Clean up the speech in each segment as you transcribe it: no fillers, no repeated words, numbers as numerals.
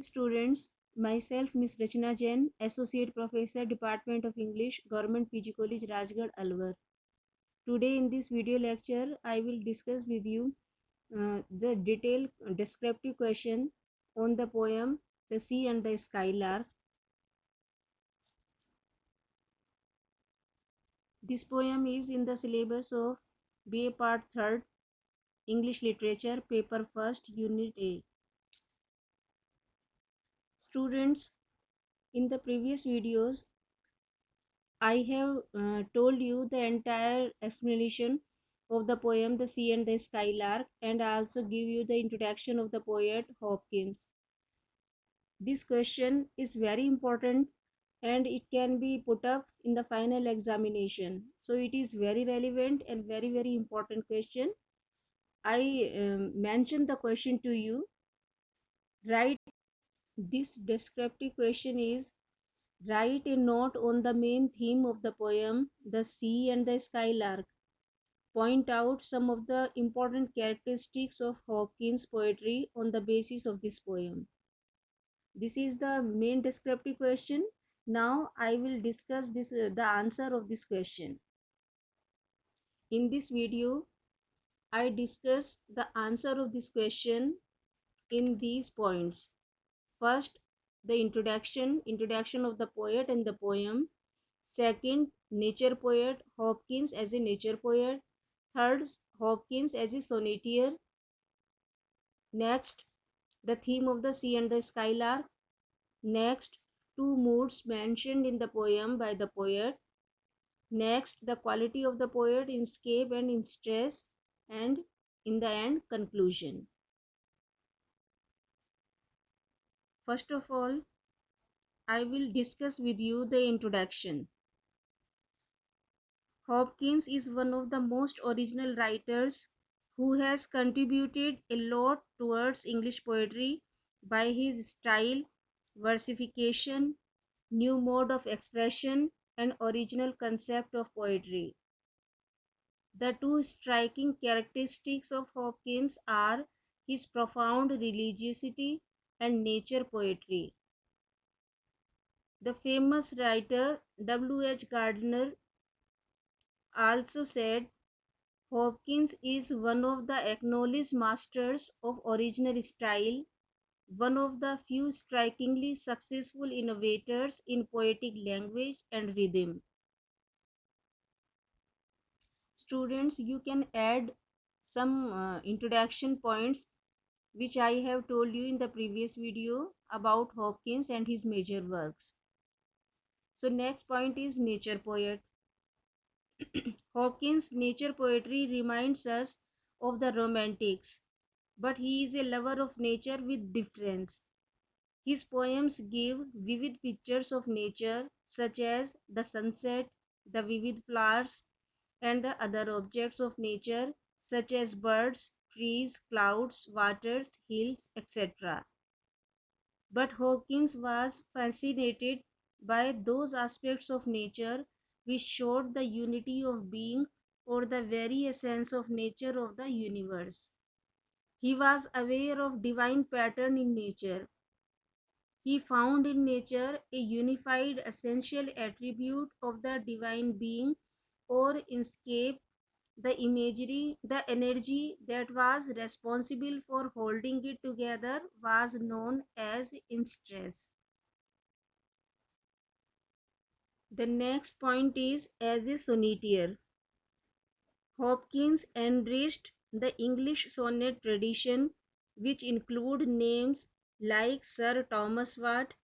students, myself Miss Rachna Jain, Associate Professor, Department of English, Government PG College, Rajgarh, Alwar. Today in this video lecture, I will discuss with you the detailed descriptive question on the poem The Sea and the Skylark. This poem is in the syllabus of BA Part 3rd, English Literature, Paper 1st, Unit A. Students, in the previous videos, I have told you the entire explanation of the poem The Sea and the Skylark, and I also give you the introduction of the poet Hopkins. This question is very important and it can be put up in the final examination. So it is very relevant and very important question. I mentioned the question to you. Write this descriptive question is write a note on the main theme of the poem, The Sea and the Skylark. Point out some of the important characteristics of Hopkins' poetry on the basis of this poem. This is the main descriptive question. Now I will discuss the answer of this question. In this video, I discuss the answer of this question in these points. First, the introduction of the poet and the poem. Second, nature poet, Hopkins as a nature poet. Third, Hopkins as a sonneteer. Next, the theme of the sea and the skylark. Next, two moods mentioned in the poem by the poet. Next, the quality of the poet in escape and in stress. And in the end, conclusion. First of all, I will discuss with you the introduction. Hopkins is one of the most original writers who has contributed a lot towards English poetry by his style, versification, new mode of expression, and original concept of poetry. The two striking characteristics of Hopkins are his profound religiosity and nature poetry. The famous writer W. H. Gardner also said Hopkins is one of the acknowledged masters of original style, one of the few strikingly successful innovators in poetic language and rhythm. Students, you can add some introduction points which I have told you in the previous video about Hopkins and his major works. So next point is nature poet. Hopkins' nature poetry reminds us of the romantics, but he is a lover of nature with difference. His poems give vivid pictures of nature such as the sunset, the vivid flowers, and the other objects of nature such as birds, trees, clouds, waters, hills, etc. But Hopkins was fascinated by those aspects of nature which showed the unity of being or the very essence of nature of the universe. He was aware of divine pattern in nature. He found in nature a unified essential attribute of the divine being or escape the imagery, the energy that was responsible for holding it together was known as interest. The next point is as a sonneteer. Hopkins enriched the English sonnet tradition, which include names like Sir Thomas Watt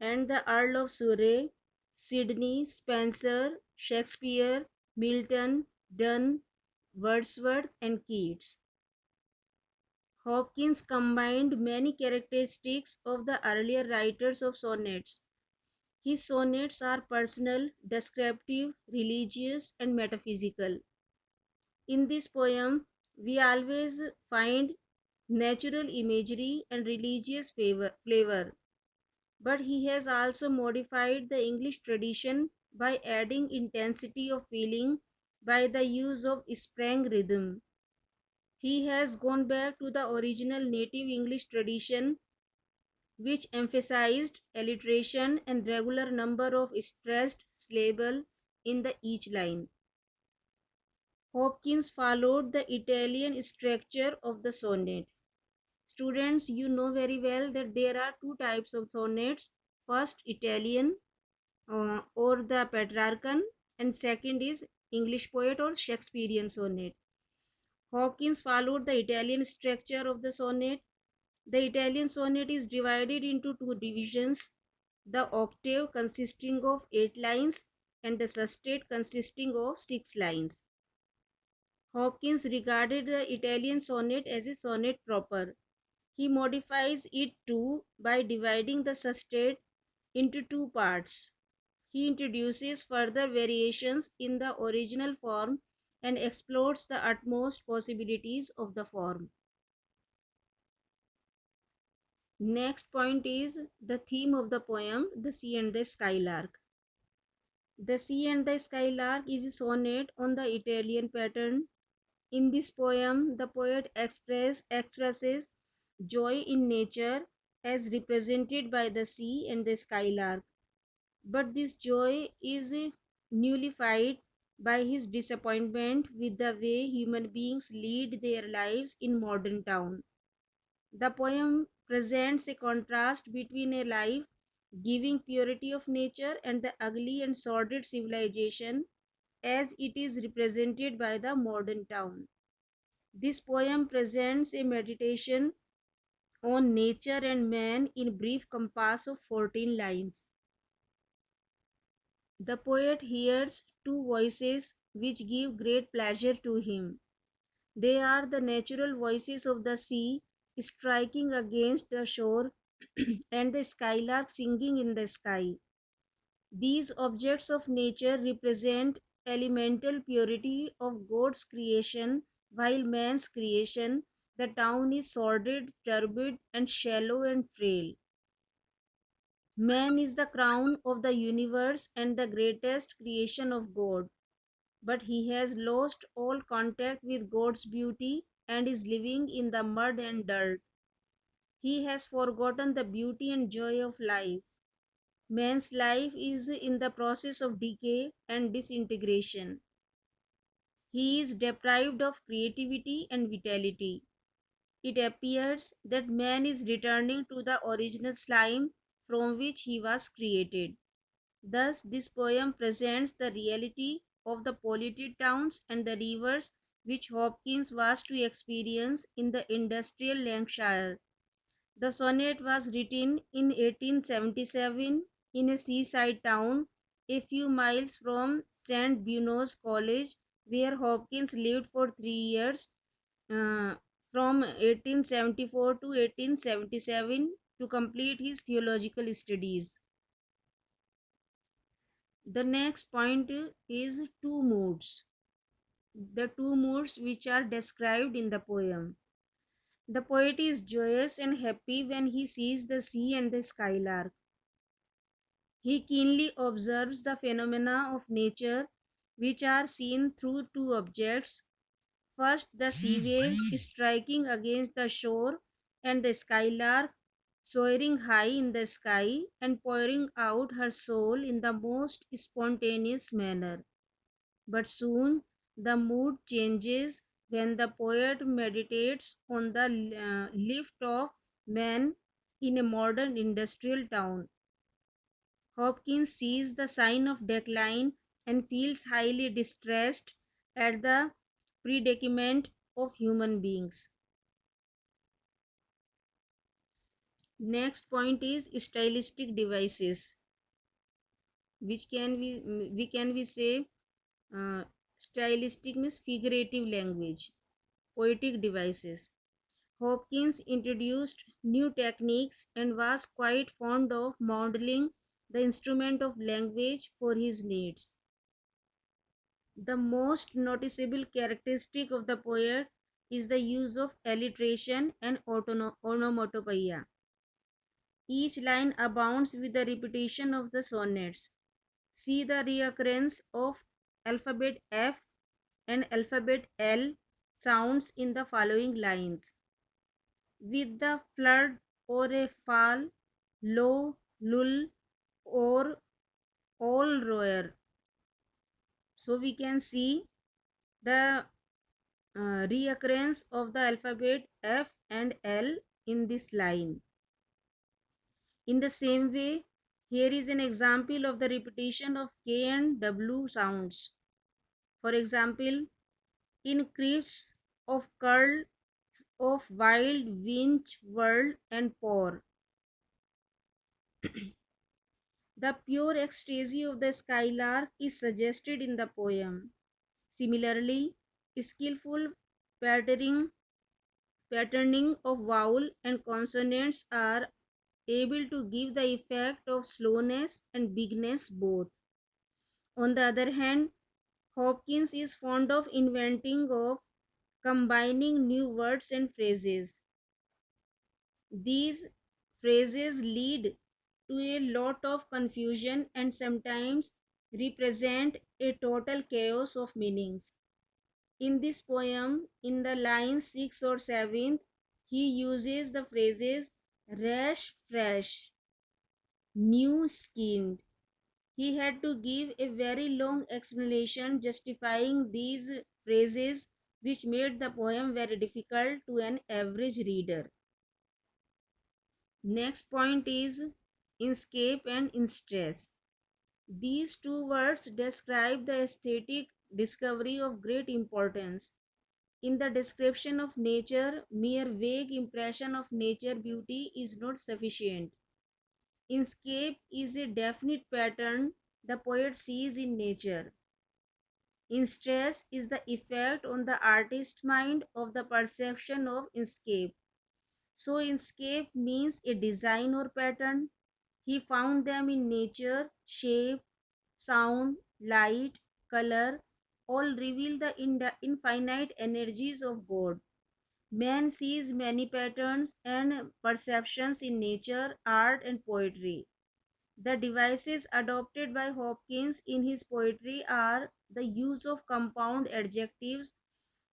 and the Earl of Surrey, Sidney, Spenser, Shakespeare, Milton, Donne, Wordsworth, and Keats. Hopkins combined many characteristics of the earlier writers of sonnets. His sonnets are personal, descriptive, religious, and metaphysical. In this poem, we always find natural imagery and religious flavor, but he has also modified the English tradition by adding intensity of feeling by the use of sprang rhythm. He has gone back to the original native English tradition which emphasized alliteration and regular number of stressed syllables in the each line. Hopkins followed the Italian structure of the sonnet. Students, you know very well that there are two types of sonnets. First, Italian or the Petrarchan, and second is English poet or Shakespearean sonnet. Hopkins followed the Italian structure of the sonnet. The Italian sonnet is divided into two divisions, the octave consisting of 8 lines and the sestet consisting of 6 lines. Hopkins regarded the Italian sonnet as a sonnet proper. He modifies it too by dividing the sestet into two parts. He introduces further variations in the original form and explores the utmost possibilities of the form. Next point is the theme of the poem, The Sea and the Skylark. The Sea and the Skylark is a sonnet on the Italian pattern. In this poem, the poet expresses joy in nature as represented by the sea and the skylark. But this joy is nullified by his disappointment with the way human beings lead their lives in modern town. The poem presents a contrast between a life giving purity of nature and the ugly and sordid civilization as it is represented by the modern town. This poem presents a meditation on nature and man in brief compass of 14 lines. The poet hears two voices which give great pleasure to him. They are the natural voices of the sea striking against the shore and the skylark singing in the sky. These objects of nature represent elemental purity of God's creation, while man's creation, the town, is sordid, turbid, and shallow and frail. Man is the crown of the universe and the greatest creation of God, but he has lost all contact with God's beauty and is living in the mud and dirt. He has forgotten the beauty and joy of life. Man's life is in the process of decay and disintegration. He is deprived of creativity and vitality. It appears that man is returning to the original slime from which he was created. Thus, this poem presents the reality of the polluted towns and the rivers which Hopkins was to experience in the industrial Lancashire. The sonnet was written in 1877 in a seaside town a few miles from St. Bruno's College, where Hopkins lived for 3 years, uh, from 1874 to 1877, to complete his theological studies. The next point is two moods. The two moods which are described in the poem. The poet is joyous and happy when he sees the sea and the skylark. He keenly observes the phenomena of nature which are seen through two objects. First, the sea waves striking against the shore, and the skylark soaring high in the sky and pouring out her soul in the most spontaneous manner. But soon the mood changes when the poet meditates on the lift of man in a modern industrial town. Hopkins sees the sign of decline and feels highly distressed at the predicament of human beings. Next point is stylistic devices, which can we say stylistic means figurative language, poetic devices. Hopkins introduced new techniques and was quite fond of modeling the instrument of language for his needs. The most noticeable characteristic of the poet is the use of alliteration and onomatopoeia. Each line abounds with the repetition of the sonnets. See the reoccurrence of alphabet F and alphabet L sounds in the following lines. With the flood or a fall, lo, lul, or all roar. So we can see the reoccurrence of the alphabet F and L in this line. In the same way, here is an example of the repetition of K and W sounds. For example, in crisps of curl of wild winch whirl and pour. The pure ecstasy of the skylark is suggested in the poem. Similarly, skillful patterning of vowel and consonants are able to give the effect of slowness and bigness both. On the other hand, Hopkins is fond of combining new words and phrases. These phrases lead to a lot of confusion and sometimes represent a total chaos of meanings. In this poem, in the lines 6 or 7, he uses the phrases rash, fresh, new skinned. He had to give a very long explanation justifying these phrases, which made the poem very difficult to an average reader. Next point is inscape and instress. These two words describe the aesthetic discovery of great importance. In the description of nature, mere vague impression of nature beauty is not sufficient. Inscape is a definite pattern the poet sees in nature. Instress is the effect on the artist's mind of the perception of inscape. So inscape means a design or pattern. He found them in nature, shape, sound, light, color, all reveal the infinite energies of God. Man sees many patterns and perceptions in nature, art, and poetry. The devices adopted by Hopkins in his poetry are the use of compound adjectives,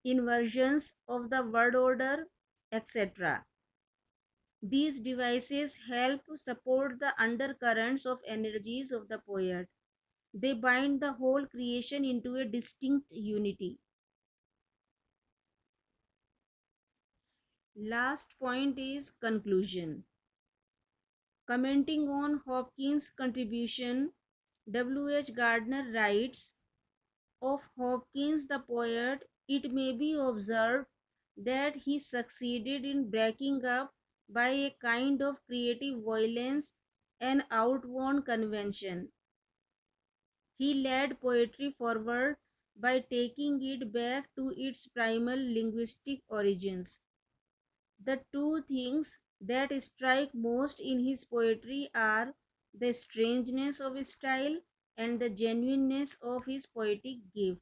inversions of the word order, etc. These devices help support the undercurrents of energies of the poet. They bind the whole creation into a distinct unity. Last point is conclusion. Commenting on Hopkins' contribution, W. H. Gardner writes, of Hopkins the poet, it may be observed that he succeeded in breaking up by a kind of creative violence an outworn convention. He led poetry forward by taking it back to its primal linguistic origins. The two things that strike most in his poetry are the strangeness of his style and the genuineness of his poetic gift.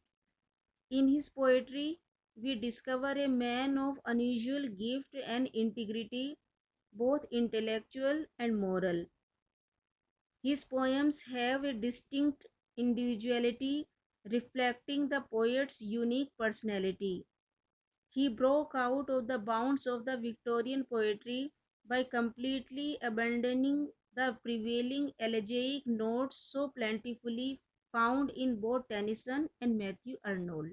In his poetry, we discover a man of unusual gift and integrity, both intellectual and moral. His poems have a distinct individuality, reflecting the poet's unique personality. He broke out of the bounds of the Victorian poetry by completely abandoning the prevailing elegiac notes so plentifully found in both Tennyson and Matthew Arnold.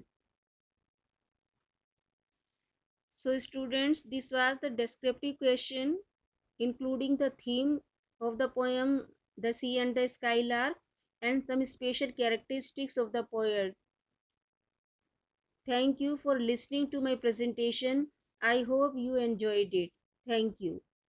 So students, this was the descriptive question including the theme of the poem The Sea and the Skylark and some special characteristics of the poet. Thank you for listening to my presentation. I hope you enjoyed it. Thank you.